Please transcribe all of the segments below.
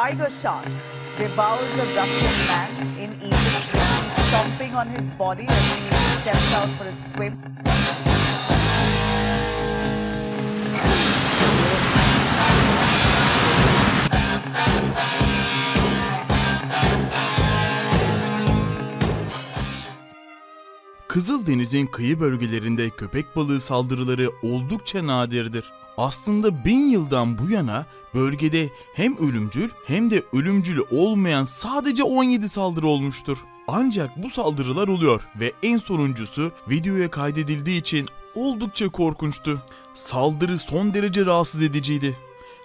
Tiger shark devours a Russian man in Egypt, stomping on his body as he steps out for a swim. Kızıldeniz'in kıyı bölgelerinde köpek balığı saldırıları oldukça nadirdir. Aslında 1000 yıldan bu yana bölgede hem ölümcül hem de ölümcül olmayan sadece 17 saldırı olmuştur. Ancak bu saldırılar oluyor ve en sonuncusu videoya kaydedildiği için oldukça korkunçtu. Saldırı son derece rahatsız ediciydi.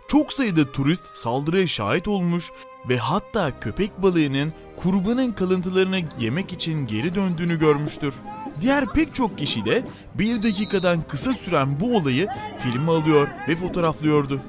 Çok sayıda turist saldırıya şahit olmuş ve hatta köpek balığının kurbanın kalıntılarını yemek için geri döndüğünü görmüştür. Diğer pek çok kişi de 1 dakikadan kısa süren bu olayı filme alıyor ve fotoğraflıyordu.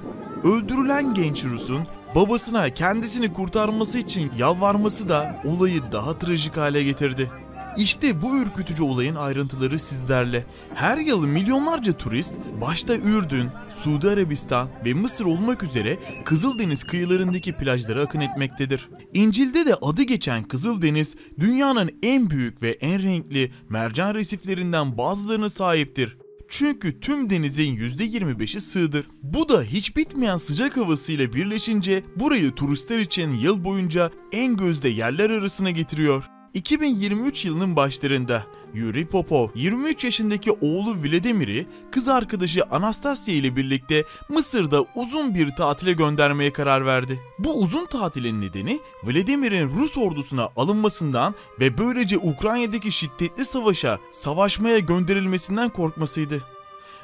Öldürülen genç Rus'un babasına kendisini kurtarması için yalvarması da olayı daha trajik hale getirdi. İşte bu ürkütücü olayın ayrıntıları sizlerle. Her yıl milyonlarca turist, başta Ürdün, Suudi Arabistan ve Mısır olmak üzere Kızıldeniz kıyılarındaki plajlara akın etmektedir. İncil'de de adı geçen Kızıldeniz, dünyanın en büyük ve en renkli mercan resiflerinden bazılarına sahiptir. Çünkü tüm denizin %25'i sığdır. Bu da hiç bitmeyen sıcak havasıyla birleşince burayı turistler için yıl boyunca en gözde yerler arasına getiriyor. 2023 yılının başlarında Yuri Popov 23 yaşındaki oğlu Vladimir'i kız arkadaşı Anastasia ile birlikte Mısır'da uzun bir tatile göndermeye karar verdi. Bu uzun tatilin nedeni Vladimir'in Rus ordusuna alınmasından ve böylece Ukrayna'daki şiddetli savaşmaya gönderilmesinden korkmasıydı.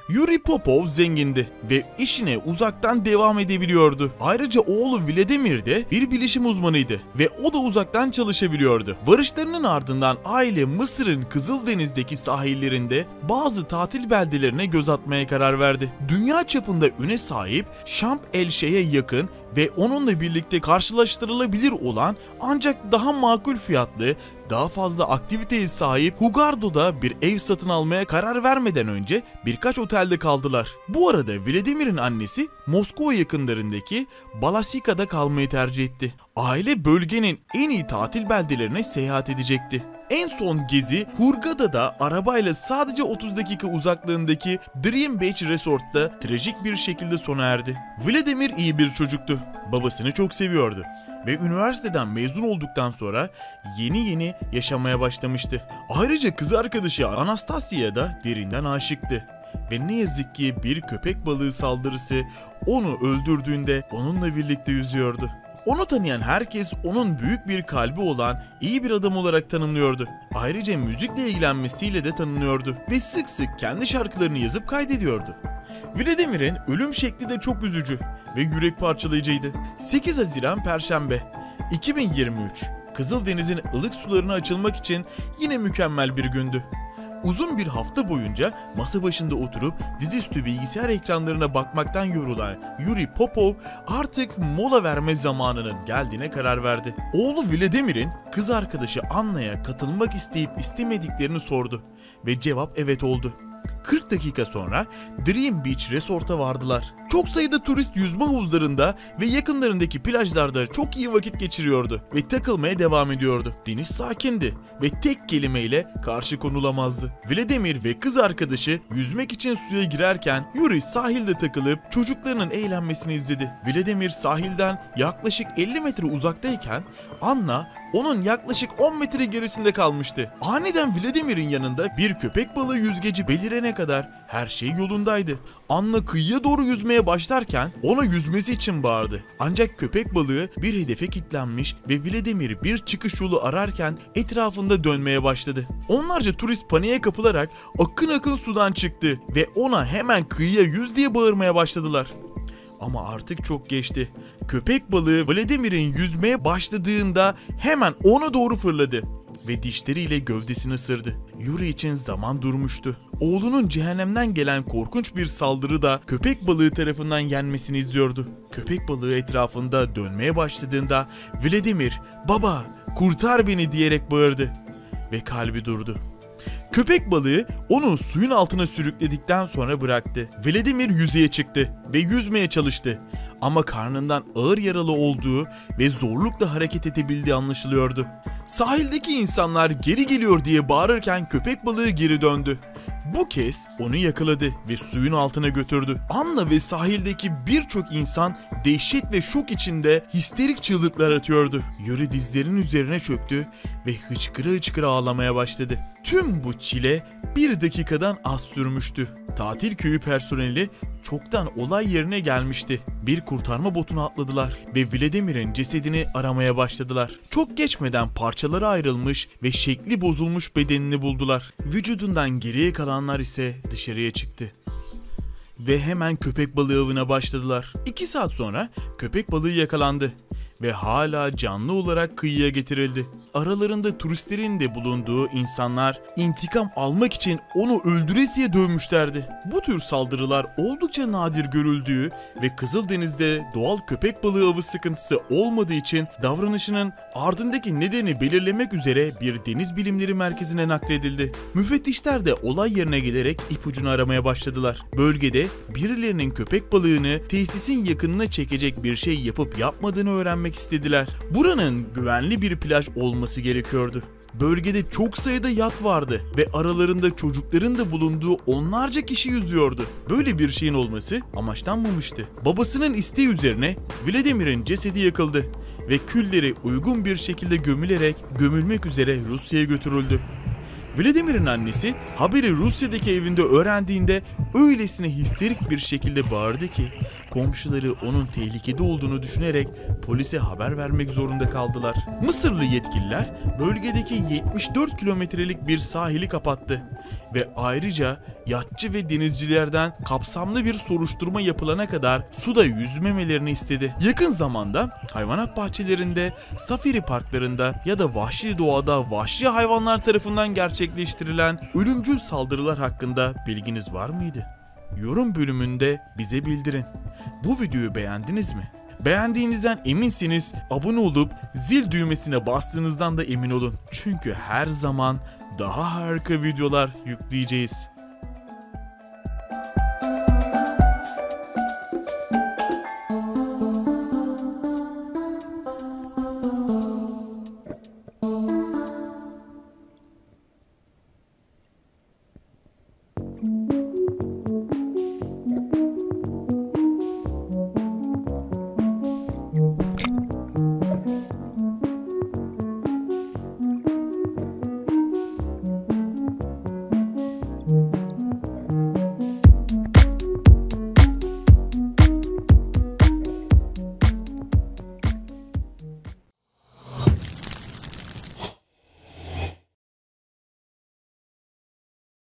Yuri Popov zengindi ve işine uzaktan devam edebiliyordu. Ayrıca oğlu Vladimir de bir bilişim uzmanıydı ve o da uzaktan çalışabiliyordu. Varışlarının ardından aile Mısır'ın Kızıldeniz'deki sahillerinde bazı tatil beldelerine göz atmaya karar verdi. Dünya çapında üne sahip Şarm el Şeyh'e yakın ve onunla birlikte karşılaştırılabilir olan ancak daha makul fiyatlı, daha fazla aktiviteye sahip Hurghada'da bir ev satın almaya karar vermeden önce birkaç otelde kaldılar. Bu arada Vladimir'in annesi Moskova yakınlarındaki Balasika'da kalmayı tercih etti. Aile bölgenin en iyi tatil beldelerine seyahat edecekti. En son gezi Hurghada'da arabayla sadece 30 dakika uzaklığındaki Dream Beach Resort'ta trajik bir şekilde sona erdi. Vladimir iyi bir çocuktu. Babasını çok seviyordu. Ve üniversiteden mezun olduktan sonra yeni yaşamaya başlamıştı. Ayrıca kız arkadaşı Anastasia da derinden aşıktı. Ve ne yazık ki bir köpek balığı saldırısı onu öldürdüğünde onunla birlikte yüzüyordu. Onu tanıyan herkes onun büyük bir kalbi olan iyi bir adam olarak tanımlıyordu. Ayrıca müzikle ilgilenmesiyle de tanınıyordu ve sık sık kendi şarkılarını yazıp kaydediyordu. Vladimir'in ölüm şekli de çok üzücü ve yürek parçalayıcıydı. 8 Haziran Perşembe 2023 Kızıldeniz'in ılık sularına açılmak için yine mükemmel bir gündü. Uzun bir hafta boyunca masa başında oturup dizüstü bilgisayar ekranlarına bakmaktan yorulan Yuri Popov artık mola verme zamanının geldiğine karar verdi. Oğlu Vladimir'in kız arkadaşı Anna'ya katılmak isteyip istemediklerini sordu ve cevap evet oldu. 40 dakika sonra Dream Beach Resort'a vardılar. Çok sayıda turist yüzme havuzlarında ve yakınlarındaki plajlarda çok iyi vakit geçiriyordu ve takılmaya devam ediyordu. Deniz sakindi ve tek kelimeyle karşı konulamazdı. Vladimir ve kız arkadaşı yüzmek için suya girerken Yuri sahilde takılıp çocuklarının eğlenmesini izledi. Vladimir sahilden yaklaşık 50 metre uzaktayken Anna onun yaklaşık 10 metre gerisinde kalmıştı. Aniden Vladimir'in yanında bir köpek balığı yüzgeci belirene kadar her şey yolundaydı. Anna kıyıya doğru yüzmeye başlarken ona yüzmesi için bağırdı. Ancak köpek balığı bir hedefe kilitlenmiş ve Vladimir bir çıkış yolu ararken etrafında dönmeye başladı. Onlarca turist paniğe kapılarak akın akın sudan çıktı ve ona hemen kıyıya yüz diye bağırmaya başladılar. Ama artık çok geçti. Köpek balığı Vladimir'in yüzmeye başladığında hemen ona doğru fırladı ve dişleriyle gövdesini ısırdı. Yuri için zaman durmuştu. Oğlunun cehennemden gelen korkunç bir saldırı da köpek balığı tarafından yenmesini izliyordu. Köpek balığı etrafında dönmeye başladığında Vladimir, "Baba, kurtar beni!" diyerek bağırdı ve kalbi durdu. Köpek balığı onu suyun altına sürükledikten sonra bıraktı. Vladimir yüzeye çıktı ve yüzmeye çalıştı. Ama karnından ağır yaralı olduğu ve zorlukla hareket edebildiği anlaşılıyordu. Sahildeki insanlar geri geliyor diye bağırırken köpek balığı geri döndü. Bu kez onu yakaladı ve suyun altına götürdü. Anna ve sahildeki birçok insan dehşet ve şok içinde histerik çığlıklar atıyordu. Yuri dizlerinin üzerine çöktü ve hıçkıra hıçkıra ağlamaya başladı. Tüm bu çile 1 dakikadan az sürmüştü. Tatil köyü personeli çoktan olay yerine gelmişti. Bir kurtarma botuna atladılar ve Vladimir'in cesedini aramaya başladılar. Çok geçmeden parçalara ayrılmış ve şekli bozulmuş bedenini buldular. Vücudundan geriye kalanlar ise dışarıya çıktı. Ve hemen köpek balığı avına başladılar. 2 saat sonra köpek balığı yakalandı ve hala canlı olarak kıyıya getirildi. Aralarında turistlerin de bulunduğu insanlar intikam almak için onu öldüresiye dövmüşlerdi. Bu tür saldırılar oldukça nadir görüldüğü ve Kızıldeniz'de doğal köpek balığı avı sıkıntısı olmadığı için davranışının ardındaki nedeni belirlemek üzere bir deniz bilimleri merkezine nakledildi. Müfettişler de olay yerine gelerek ipucunu aramaya başladılar. Bölgede birilerinin köpek balığını tesisin yakınına çekecek bir şey yapıp yapmadığını öğrenmek istediler. Buranın güvenli bir plaj olması gerekiyordu. Bölgede çok sayıda yat vardı ve aralarında çocukların da bulunduğu onlarca kişi yüzüyordu. Böyle bir şeyin olması amaçlanmamıştı. Babasının isteği üzerine Vladimir'in cesedi yakıldı ve külleri uygun bir şekilde gömülmek üzere Rusya'ya götürüldü. Vladimir'in annesi haberi Rusya'daki evinde öğrendiğinde öylesine histerik bir şekilde bağırdı ki komşuları onun tehlikede olduğunu düşünerek polise haber vermek zorunda kaldılar. Mısırlı yetkililer bölgedeki 74 kilometrelik bir sahili kapattı ve ayrıca yatçı ve denizcilerden kapsamlı bir soruşturma yapılana kadar suda yüzmemelerini istedi. Yakın zamanda hayvanat bahçelerinde, safari parklarında ya da vahşi doğada vahşi hayvanlar tarafından gerçekleştirilen ölümcül saldırılar hakkında bilginiz var mıydı? Yorum bölümünde bize bildirin. Bu videoyu beğendiniz mi? Beğendiğinizden eminseniz abone olup zil düğmesine bastığınızdan da emin olun. Çünkü her zaman daha harika videolar yükleyeceğiz.